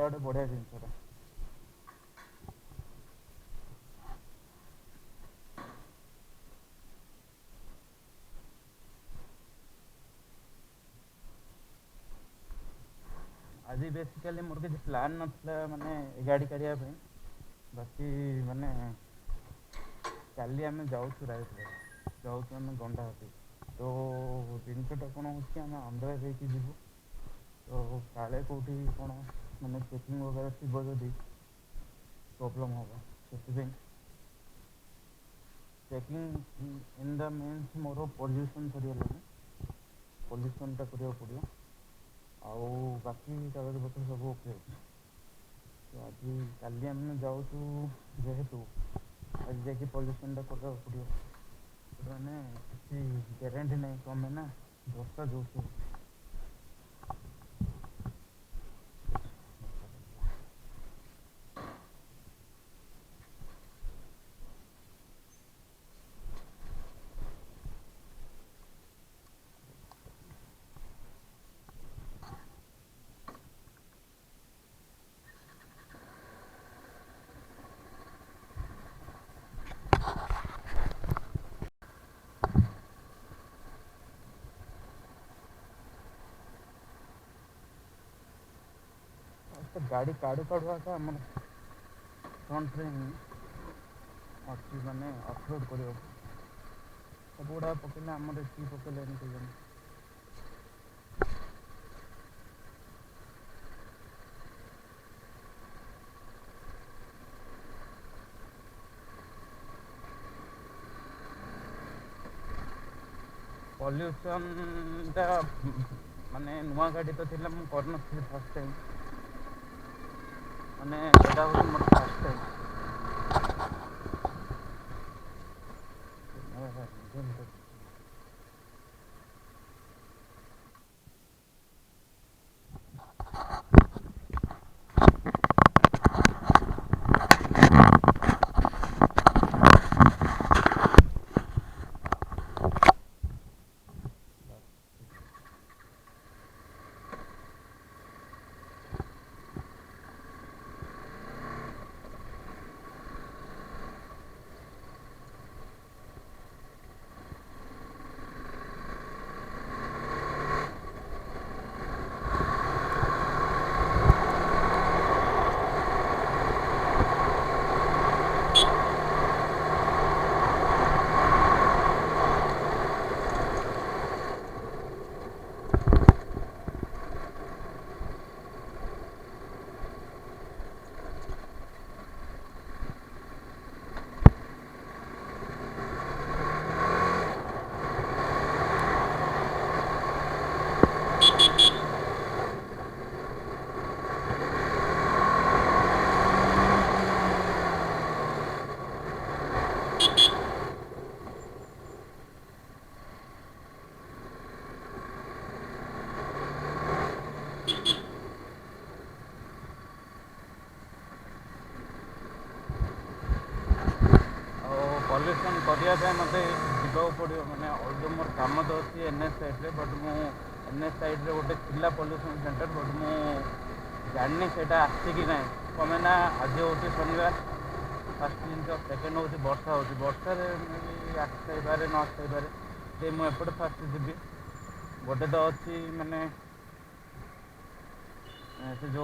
ଏଇଟା ଗୋଟେ ବଢ଼ିଆ ଜିନିଷଟା। आज बेसिकली मोर किसी प्लान नथिला माने गाड़ी काढिया पे बाकी माने काली आम जाऊँ रायपुर जाऊँ आम गंडाहाती तो जिनटा कौन हो आंध्रा जीवु तो काले कौटी कौन माने चेकिंग वगैरह थी जदि प्रॉब्लम होगा से checking in the means more pollution सरीगला पॉल्यूशनटा करिया पड़ियो आउ बाकी कागज पत्र सब ओके तो आज काली आम जाऊँ जेहेतु आज जाकि पॉल्यूशनटा करवा पड़ो मैंने किसी गारंटी नहीं कमे ना वर्षा जो गाड़ी काढ़ू काढ़ुआ का आम फ्रंट अच्छी माने अपलोड कर सब गुड़ा पकड़े आम पकड़े के पॉल्यूशनटा माने नुआ गाड़ी तो थी कर फर्स्ट टाइम माने एटा हूँ मोर फर्स्ट टाइम पॉल्यूशन करने मत जावा पड़ो मैंने जो मोर कम तो अच्छी एनएच साइड बट मु एनएच साइड गोटे थिला पॉल्यूशन सेंटर बट मु जानी से आसी ना कमे ना आज हूँ शनिवार फास्ट जिन सेकेंड हूँ वर्षा हो वर्षा आसपारे न आसपारे मुझे फास्ट जी गोटे तो अच्छी माने से जो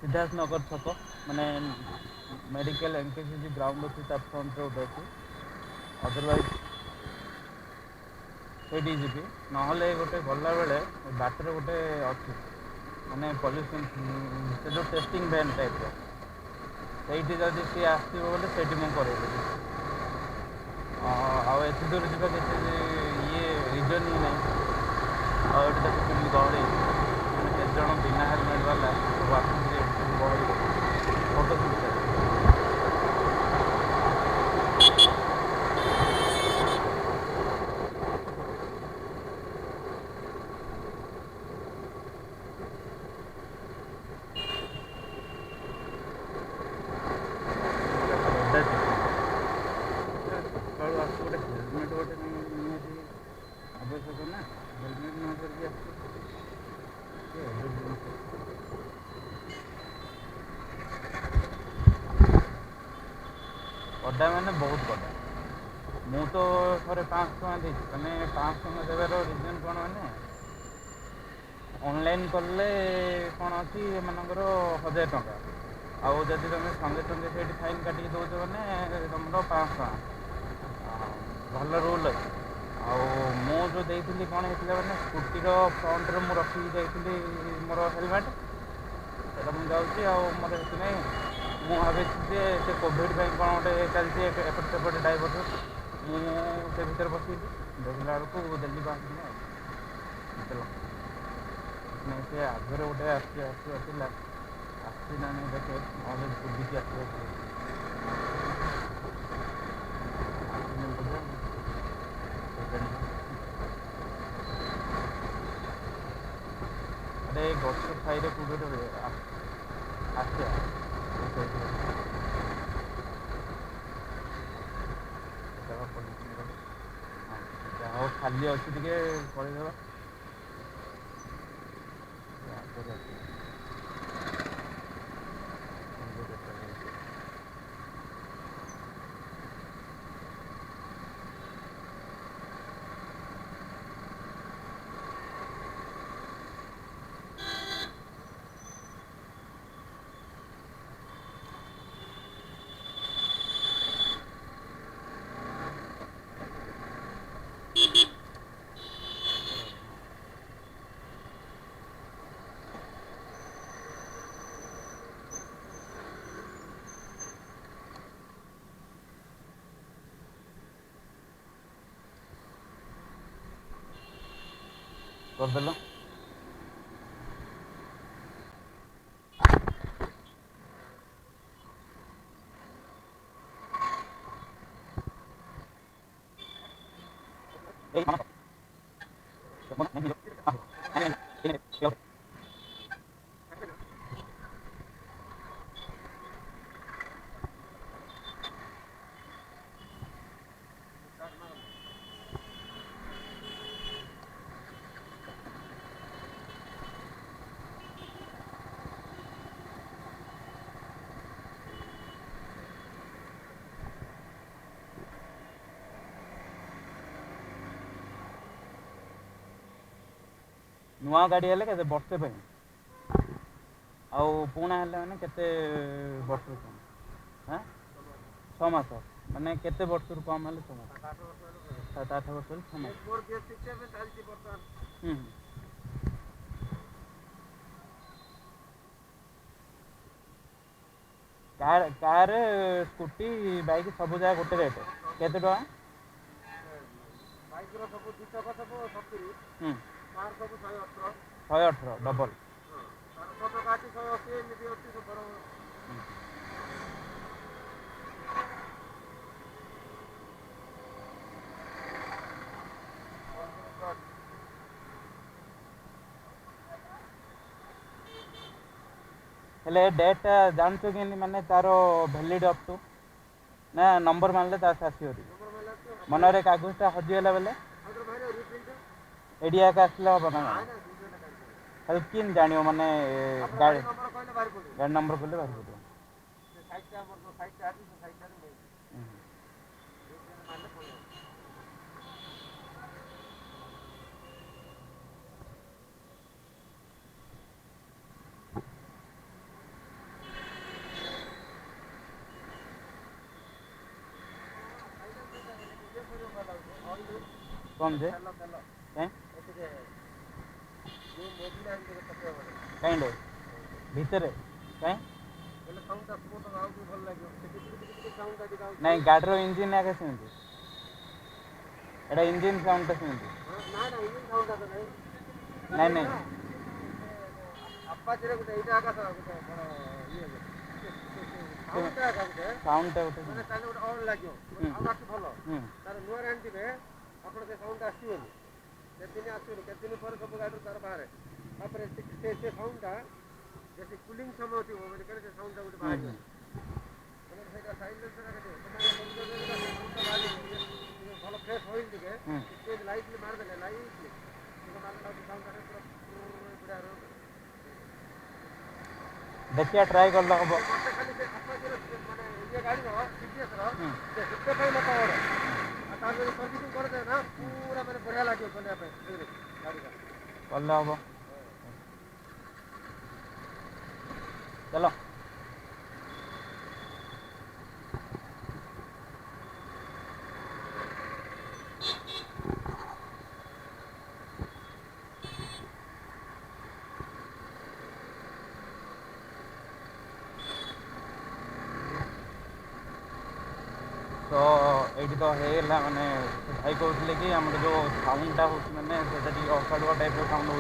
सिद्धार्थ नगर छक माने मेडिकल एनकेसीजी ग्राउंड अच्छी फ्रंट गोटे अच्छी अदरवाइज से जी ना गोटे गला बेले बाटर गोटे अच्छी माने पॉल्यूशन से जो टेस्टिंग वैन टाइप से जब सी आसो बोले से मुझे आत दूर जा ये रिजन ही नहीं आठ तक गहली केत जन बिना हेलमेट वाला सब आस गहली फोटो सुट सकालू आस गोटे हेलमेट गोटे निहाती आवश्यक ना हेलमेट न करके କଡ଼ା ମାନେ ବହୁତ କଡ଼ା। ମୁଁ ତ ଥରେ 500 ଟଙ୍କା ଦେଇଛି, ମାନେ 500 ଟଙ୍କା ଦେବାର ରିଜନ୍ କ'ଣ ମାନେ ଅନଲାଇନ୍ କଲେ କ'ଣ ଅଛି ଏମାନଙ୍କର 1000 ଟଙ୍କା, ଆଉ ଯଦି ତୁମେ ସଙ୍ଗେ ସଙ୍ଗେ ସେଇଠି ଫାଇନ୍ କାଟିକି ଦେଉଛ ମାନେ ତୁମର 500 ଟଙ୍କା। ଭଲ ରୁଲ୍ ଅଛି। ଆଉ ମୁଁ ଯେଉଁ ଦେଇଥିଲି କ'ଣ ହେଇଥିଲା ମାନେ ସ୍କୁଟିର ଫ୍ରଣ୍ଟରେ ମୁଁ ରଖିକି ଯାଇଥିଲି ମୋର ହେଲମେଟ୍, ସେଇଟା ମୁଁ ଯାଉଛି ଆଉ ମୋର ସେଥିପାଇଁ ମୁଁ ଭାବିଛି ଯେ ସେ କୋଭିଡ଼ ପାଇଁ କ'ଣ ଗୋଟେ ଚାଲିଛି ଏପଟ ସେପଟ ଡାଇଭର୍ଟ, ମୁଁ ସେ ଭିତରେ ବସିଲି, ଦେଖିଲା ବେଳକୁ ଦେଲି 500 ଟଙ୍କା ବୁଝିଲ। ନାଇଁ ସେ ଆଗରେ ଗୋଟେ ଆସିଥିଲା ଆସିଛି ନା ନାହିଁ ଦେଖେ, ନହେଲେ ବୁଲିକି ଆସିବାକୁ ଆରେ ଗଛ ସାଇରେ କୋଉଠି ଗୋଟେ ଆସିବା ଯାହା ହଉ ଖାଲି ଅଛି ଟିକେ ପଳେଇଦେବା। କରିଦେଲ ନୂଆ ଗାଡ଼ି ହେଲେ କେତେ ବର୍ଷେ ପାଇଁ, ଆଉ ପୁରୁଣା ହେଲେ ମାନେ କେତେ ବର୍ଷରୁ କମ୍? 6 ମାସ, ମାନେ କେତେ ବର୍ଷରୁ କମ୍ ହେଲେ 6 ମାସ? 7-8 ବର୍ଷ ହେଲେ 6 ମାସ। କାର ସ୍କୁଟି ବାଇକ୍ ସବୁ ଜାଗା ଗୋଟେ ରେଟ୍ କେତେ ଟଙ୍କା? ବାଇକ୍ର ସବୁ 2 ଚକ ସବୁ 70, କାର ସବୁ 118। 118 ଡବଲ। ତାର 6 ଟଙ୍କା ଅଛି, 180 ଏମିତି ଅଛି ସବୁ। ହେଲେ ଡେଟ୍ଟା ଜାଣିଛ କେମିତି, ମାନେ ତାର ଭ୍ୟାଲିଡ୍ ଅପ୍ ଟୁ ନା ନମ୍ବର ମାରିଲେ ତା ଆସିବରି ମନରେ କାଗଜଟା ହଜିଗଲା ବେଲେ ଏଠି ଏକା ଆସିଲେ ହେବ ନା? ତାହେଲେ କେମିତି ଜାଣିବ, ମାନେ ଗାଡ଼ି ନମ୍ବର କହିଲେ ବାହାରି ପଡ଼ିବ। कौन जे हैं କାଇଁ ଭିତରେ କାଇଁ ନାଇଁ ଗାଡ଼ିର ଇଞ୍ଜିନ୍ ଆଗେ ସେମିତି, ଏଇଟା ଇଞ୍ଜିନ୍ ସାଉଣ୍ଡଟା ସେମିତି। ନାଇଁ ନାଇଁ ସାଉଣ୍ଡଟା ଗୋଟେ ଆପଣ ସେ ସାଉଣ୍ଡଟା ଆସିବନି, କେତେଦିନ ଆସିବନି, କେତେଦିନ ପରେ ସବୁ ଗାଡ଼ିରୁ ତାର ବାହାରେ, ତାପରେ ସେ ସାଉଣ୍ଡଟା ଯେତେ କୁଲିଂ ସମୟ ଥିବ ମାନେ ସେ ସାଉଣ୍ଡଟା ଗୋଟେ ବାହାରିବ, ମାନେ ସେଇଟା ସାଇଲେନ୍ସର ଭଲ ଫ୍ରେଶ୍ ଅଏଲ୍ ଟିକେ ଲାଇଟ୍ଲି ମାରିଦେଲେ ଲାଇଟ୍ଲି ସାଉଣ୍ଡଟା ପୁରା ଦେଖିବା ଟ୍ରାଏ କଲେ ହେବ। गाड़ी टीटीएस सर्विसिंग करदे ना पूरा मैंने बढ़िया लगे चलिया गाड़ी कल हम चलो तो ये तो है मैंने भाई कहते कि आम जो साउंडटा हो मैंने असाड़ुआ टाइप साउंड हो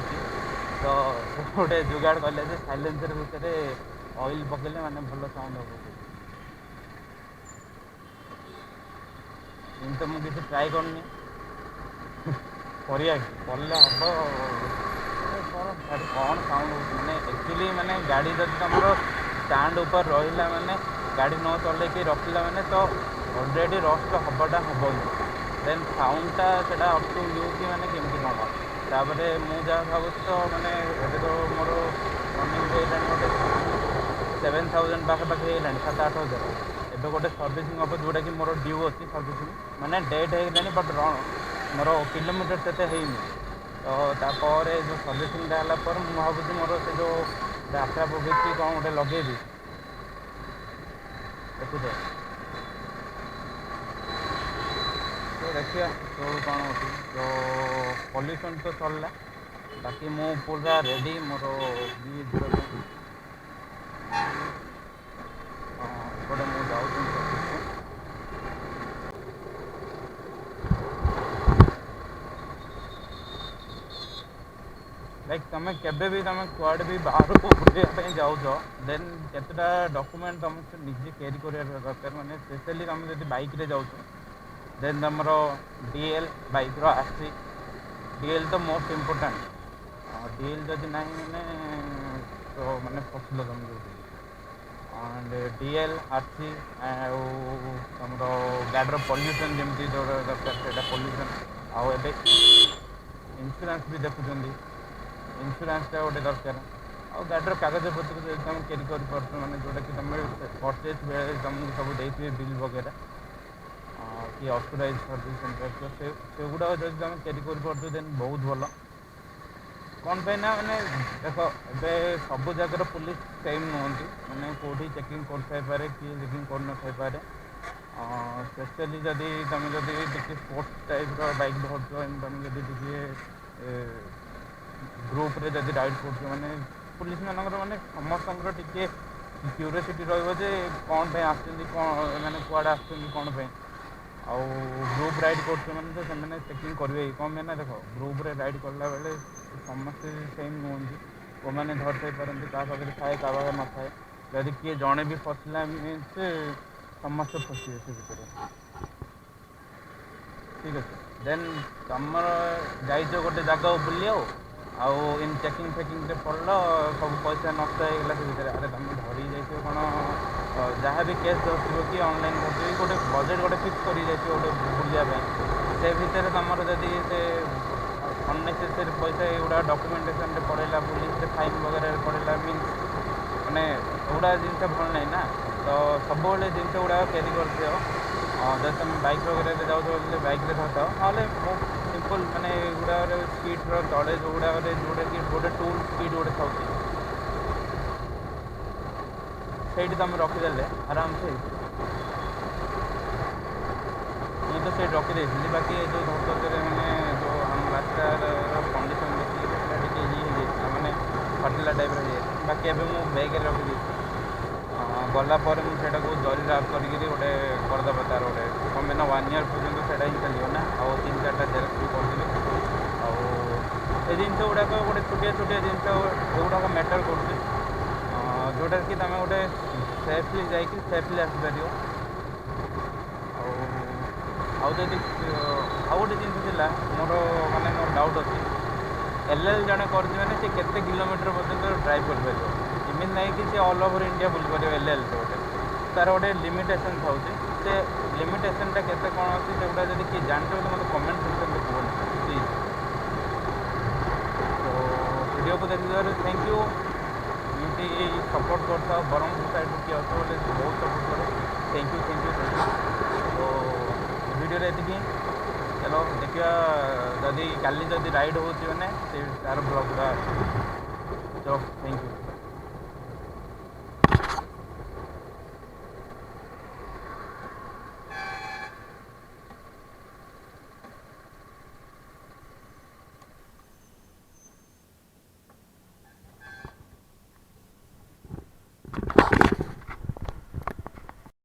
तो गोटे जुगाड़ कले साइलेंसर भितर ऑयल पकड़े मैंने भल साउंड हम तो मुझे किसी ट्राए करनी कले हम कौन साउंड हो मैंने एक्चुअली मैंने गाड़ी जब तुम स्टाण्ड उपर रहा मैंने गाड़ी न चल रखला मैंने तो ऑलरेडी रस्ट हबाटा हम देन साउंडटा से अप टू यू कि मैंने केमती कम तापर मुझे भावुँ तो मैंने ये तो मोर रनिंग होगा गोटे 7000 पाखापाखि होगा 7-8 हज़ार एवं गोटे सर्विसिंग हम जोटा कि मोर ड्यू अच्छी सर्विसिंग मैंने डेट होगा बट मोर किलोमीटर से तो तापर जो सर्विसिंगटा है मुझे भावुँ मोर से जो आशा पब्लिक कौन गोटे लगे देखुए तो देखिए तो कौन होती तो पॉल्यूशन तो चलला बाकी मु पूरा रेडी मोर एपटे मुझे जाऊँ लाइक तुम केबे भी तुम कुआडे भी बाहर को बुलाइया जाऊँ देन केतटा डॉक्यूमेंट तुमको निजे कैरी कर दरकार मैंने स्पेशली तुम जब बाइक रे जाऊँ देन तुम डीएल बाइक आरसी डीएल तो मोस्ट इम्पोर्टाट डीएल जदि ना मैंने तो मैंने फसल तुम जो एंड डीएल आरसी तुम गाड़र पॉल्यूशन जमी दरकार से पॉल्यूशन आउ इंश्योरेंस भी देखुं इंश्योरेंसटा गोटे दरकार आ गाड़र कागज पत्र जो तुम कैरी कर मैंने जोटा कि तुम परचेज बेले तुमको सब देते बिल वगैरह कि ऑथराइज सर्विस सेंटर से गुड़ा जब तुम कैरी कर देन बहुत भल कौन पे ना मैंने देख ए सब जगार पुलिस सेम नुहति मैंने कौटी चेकिंग कर कि चेकिंग कर न पारे स्पेशली जदि तुम जदि स्पोर्ट्स टाइप बाइक धरछ तुम जब ग्रुप रे जदि राइड कर मैंने पुलिस मानकर मैंने समस्त टी क्यूरियोसिटी रे कौन पे कौन मैंने कुआड़े आसुँच कौन आउ ग्रुप राइड कर मैंने तो से चेकिंग करेंगे कौन ना देख ग्रुप रे राइड करला बेले समस्ते सेम नुहति को मैंने धरते पारती क्या पाखे थाए क्या पाखे न थाए जदि किए जड़े भी फसला मीन्स समस्त फसिए से भितर ठीक अच्छे देन तुम जाइज गोटे जगह बुलिया आउ इन चेकिंग फेकिंग पड़ल सब पैसा नष्ट होगा से भितर अरे तुम धरी जाइए कौन जहाँ भी केस धरती कि ऑनलाइन करती गोटे बजेट गोटे फिक्स कर गोटे बुलायापी से भितर तुम जदि से अननेसेसरी पैसा एगुड़ा डॉक्यूमेंटेशन पड़ेगा पुलिस फाइन वगैरह पड़ेगा मीन्स मैंने एगुड़ा जिन भल ना ना तो सब जिन गुड़ा कैरी कर जब तुम बाइक वगैरह जाओ बाइक धरता ना सिंपल मैंने गुड़ा सीट तले जो गुड़ा जोटा कि गोटे टूल स्पीड गोटे था तुम रखीदे आराम से मुझे तो से रखीदे बाकी जो धरतर मैंने जो हम रास्तार कंडीशन देखिए ये मैंने फटला टाइप बाकी एवं मुझे बैग रखी गलापर मुझे जरी राप कर गोटे करदे तार गोटे कम 1 ईयर पर्यटन से ही चलो ना आउ 3-4टा जेरक्स भी कर जिन गुड़ाक गोटे छोटिया छोटिया जिन गुड़ाक मैटर कर जोटा कि तुम गोटे सेफली जाकि सेफली आसपार आउ गोटे जिन मोर माने मोर डाउट अच्छी एल जड़े कर सी केते किलोमीटर पर्यटन ड्राइव कर एमती ना कि see all over India bull पार एल गोटे तार गोटे लिमिटेसन था से लिमिटेसनटा केते कौन अच्छी से गुड़ा जब किए जानते तो मतलब कमेंट सेक्शन में कहूँ प्लीज तो वीडियो को देखिए थैंक यू एमती सपोर्ट करता ब्रह्मपुर साइड किए अच्छे बहुत सपोर्ट करो थैंक यू तो वीडियो ये चलो देखिए जदि काली जदि राइड हो तार ब्लॉग चलो थैंक यू।